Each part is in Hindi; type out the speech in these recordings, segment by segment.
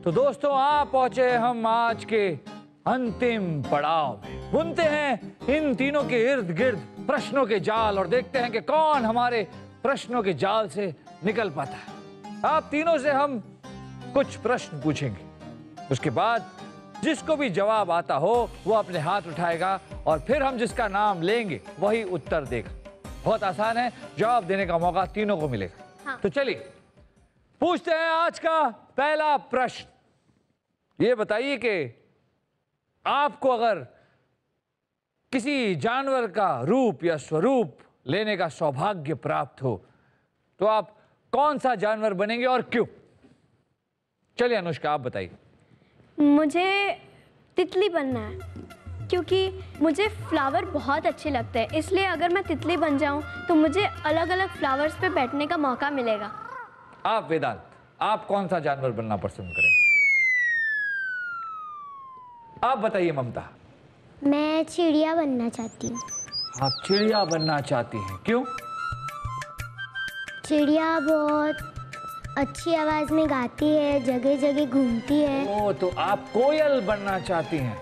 तो दोस्तों आ पहुंचे हम आज के अंतिम पड़ाव में। बुनते हैं इन तीनों के इर्द गिर्द प्रश्नों के जाल और देखते हैं कि कौन हमारे प्रश्नों के जाल से निकल पाता है। आप तीनों से हम कुछ प्रश्न पूछेंगे, उसके बाद जिसको भी जवाब आता हो वो अपने हाथ उठाएगा और फिर हम जिसका नाम लेंगे वही उत्तर देगा। बहुत आसान है, जवाब देने का मौका तीनों को मिलेगा। हाँ। तो चलिए पूछते हैं आज का पहला प्रश्न। ये बताइए कि आपको अगर किसी जानवर का रूप या स्वरूप लेने का सौभाग्य प्राप्त हो तो आप कौन सा जानवर बनेंगे और क्यों? चलिए अनुष्का, आप बताइए। मुझे तितली बनना है क्योंकि मुझे फ्लावर बहुत अच्छे लगते हैं, इसलिए अगर मैं तितली बन जाऊं तो मुझे अलग अलग फ्लावर्स पे बैठने का मौका मिलेगा। आप वेदांत, आप कौन सा जानवर बनना पसंद करें? आप बताइए ममता। मैं चिड़िया बनना चाहती हूँ। आप चिड़िया बनना चाहती हैं, क्यों? चिड़िया बहुत अच्छी आवाज में गाती है, जगह जगह घूमती है। ओ, तो आप कोयल बनना चाहती हैं?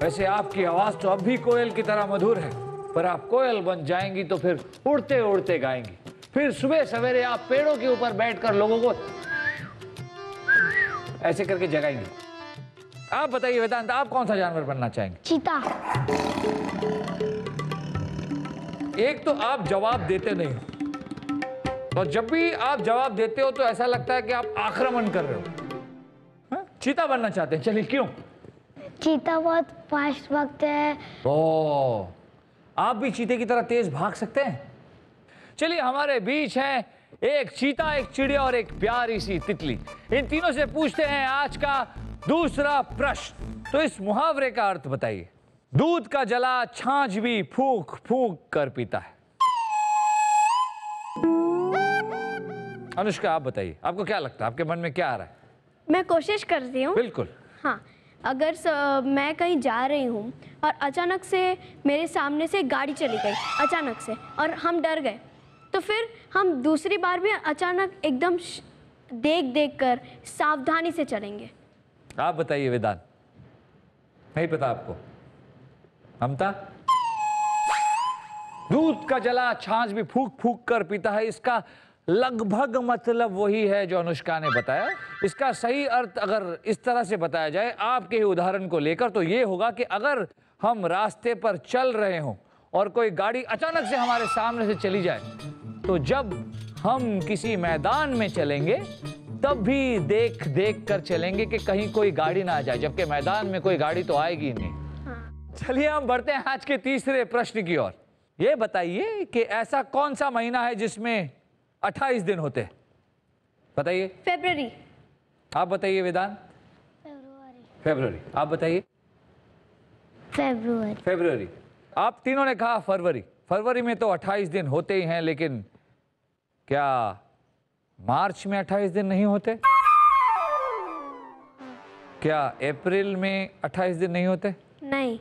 वैसे आपकी आवाज तो अब भी कोयल की तरह मधुर है, पर आप कोयल बन जाएंगी तो फिर उड़ते उड़ते गाएंगी। फिर सुबह सवेरे आप पेड़ों के ऊपर बैठकर लोगों को ऐसे करके जगाएंगी। आप बताइए वेदांत, आप कौन सा जानवर बनना चाहेंगे? चीता। एक तो आप जवाब देते नहीं हो, और जब भी आप जवाब देते हो तो ऐसा लगता है कि आप आक्रमण कर रहे हो। चीता बनना चाहते हैं, चलिए क्यों? चीता बहुत फास्ट भागता है। ओ, आप भी चीते की तरह तेज भाग सकते हैं? चलिए हमारे बीच है एक चीता, एक चिड़िया और एक प्यारी सी तितली। इन तीनों से पूछते हैं आज का दूसरा प्रश्न। तो इस मुहावरे का अर्थ बताइए। दूध का जला छाछ भी फूंक फूंक कर पीता है। अनुष्का, आप बताइए, आपको क्या लगता है, आपके मन में क्या आ रहा है? मैं कोशिश करती हूँ। बिल्कुल। हाँ, अगर मैं कहीं जा रही हूँ और अचानक से मेरे सामने से गाड़ी चली गई अचानक से और हम डर गए, तो फिर हम दूसरी बार भी अचानक एकदम देख देख कर सावधानी से चलेंगे। आप बताइए वेदांत, नहीं पता आपको? ममता? दूध का जला छाछ भी फूंक फूंक कर पीता है, इसका लगभग मतलब वही है जो अनुष्का ने बताया। इसका सही अर्थ अगर इस तरह से बताया जाए आपके ही उदाहरण को लेकर तो ये होगा कि अगर हम रास्ते पर चल रहे हों और कोई गाड़ी अचानक से हमारे सामने से चली जाए, तो जब हम किसी मैदान में चलेंगे तब भी देख देख कर चलेंगे कि कहीं कोई गाड़ी ना आ जाए, जबकि मैदान में कोई गाड़ी तो आएगी नहीं। हाँ। चलिए हम बढ़ते हैं आज के तीसरे प्रश्न की ओर। ये बताइए कि ऐसा कौन सा महीना है जिसमें 28 दिन होते हैं? बताइए। फरवरी। आप बताइए वेदांत। फरवरी। आप बताइए। फरवरी। फरवरी। आप तीनों ने कहा फरवरी। फरवरी में तो 28 दिन होते ही हैं, लेकिन क्या मार्च में 28 दिन नहीं होते? क्या अप्रैल में 28 दिन नहीं होते? नहीं।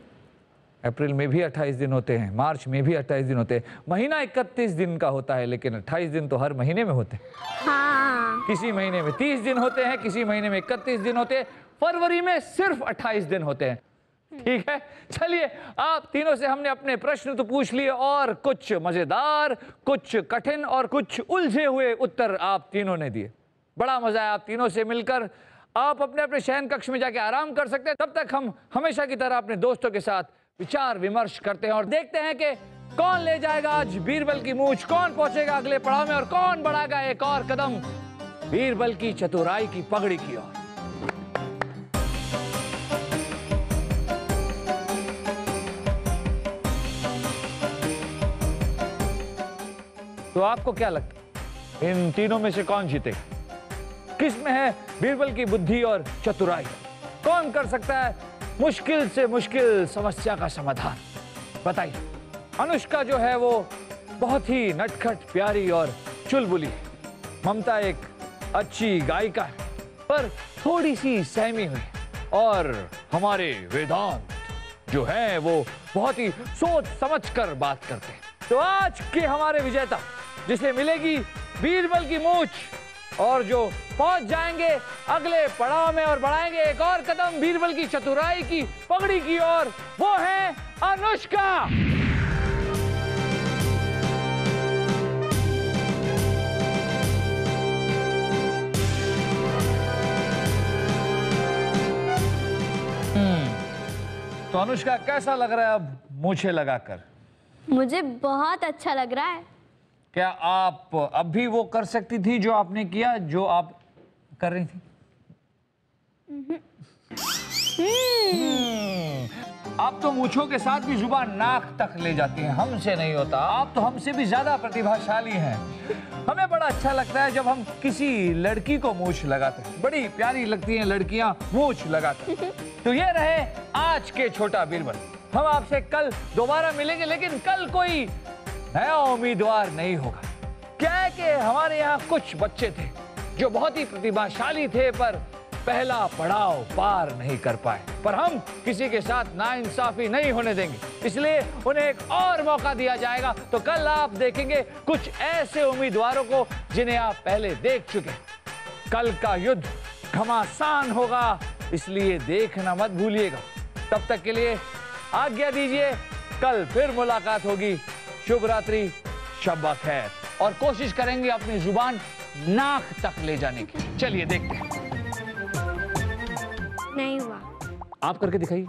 अप्रैल में भी 28 दिन होते हैं, मार्च में भी 28 दिन होते हैं। महीना 31 दिन का होता है, लेकिन 28 दिन तो हर महीने में होते हैं। हाँ। किसी महीने में 30 दिन होते हैं, किसी महीने में 31 दिन होते हैं, फरवरी में सिर्फ 28 दिन होते हैं। ठीक है, चलिए आप तीनों से हमने अपने प्रश्न तो पूछ लिए और कुछ मजेदार, कुछ कठिन और कुछ उलझे हुए उत्तर आप तीनों ने दिए। बड़ा मजा आया आप तीनों से मिलकर। आप अपने अपने शयन कक्ष में जाके आराम कर सकते हैं। तब तक हम हमेशा की तरह अपने दोस्तों के साथ विचार विमर्श करते हैं और देखते हैं कि कौन ले जाएगा आज बीरबल की मूंछ, कौन पहुंचेगा अगले पड़ाव में और कौन बढ़ाएगा एक और कदम बीरबल की चतुराई की पगड़ी की ओर। तो आपको क्या लगता है इन तीनों में से कौन जीतेगा? किस में है बीरबल की बुद्धि और चतुराई? कौन कर सकता है मुश्किल से मुश्किल समस्या का समाधान? बताइए। अनुष्का जो है वो बहुत ही नटखट, प्यारी और चुलबुली है। ममता एक अच्छी गायिका है पर थोड़ी सी सहमी हुई है। और हमारे वेदांत जो है वो बहुत ही सोच समझ कर बात करते हैं। तो आज के हमारे विजेता, जिसे मिलेगी बीरबल की मूंछ, और जो पहुंच जाएंगे अगले पड़ाव में और बढ़ाएंगे एक और कदम बीरबल की चतुराई की पगड़ी की ओर, वो है अनुष्का। तो अनुष्का कैसा लग रहा है अब मूछें लगाकर? मुझे बहुत अच्छा लग रहा है। क्या आप अब भी वो कर सकती थी जो आपने किया, जो आप कर रही थी? आप तो मूछों के साथ भी जुबान नाक तक ले जाती हैं, हमसे नहीं होता। आप तो हमसे भी ज्यादा प्रतिभाशाली हैं। हमें बड़ा अच्छा लगता है जब हम किसी लड़की को मूछ लगाते हैं। बड़ी प्यारी लगती हैं लड़कियां मूछ लगाते। तो ये रहे आज के छोटा बीरबल। हम आपसे कल दोबारा मिलेंगे, लेकिन कल कोई नया उम्मीदवार नहीं होगा। क्या है कि हमारे यहाँ कुछ बच्चे थे जो बहुत ही प्रतिभाशाली थे, पर पहला पड़ाव पार नहीं कर पाए। पर हम किसी के साथ नाइंसाफी नहीं होने देंगे, इसलिए उन्हें एक और मौका दिया जाएगा। तो कल आप देखेंगे कुछ ऐसे उम्मीदवारों को जिन्हें आप पहले देख चुके। कल का युद्ध घमासान होगा, इसलिए देखना मत भूलिएगा। तब तक के लिए आज्ञा दीजिए, कल फिर मुलाकात होगी। शुभ रात्रि, शब्बा खैर। और कोशिश करेंगे अपनी जुबान नाक तक ले जाने की। चलिए देखते हैं। नहीं हुआ। आप करके दिखाइए।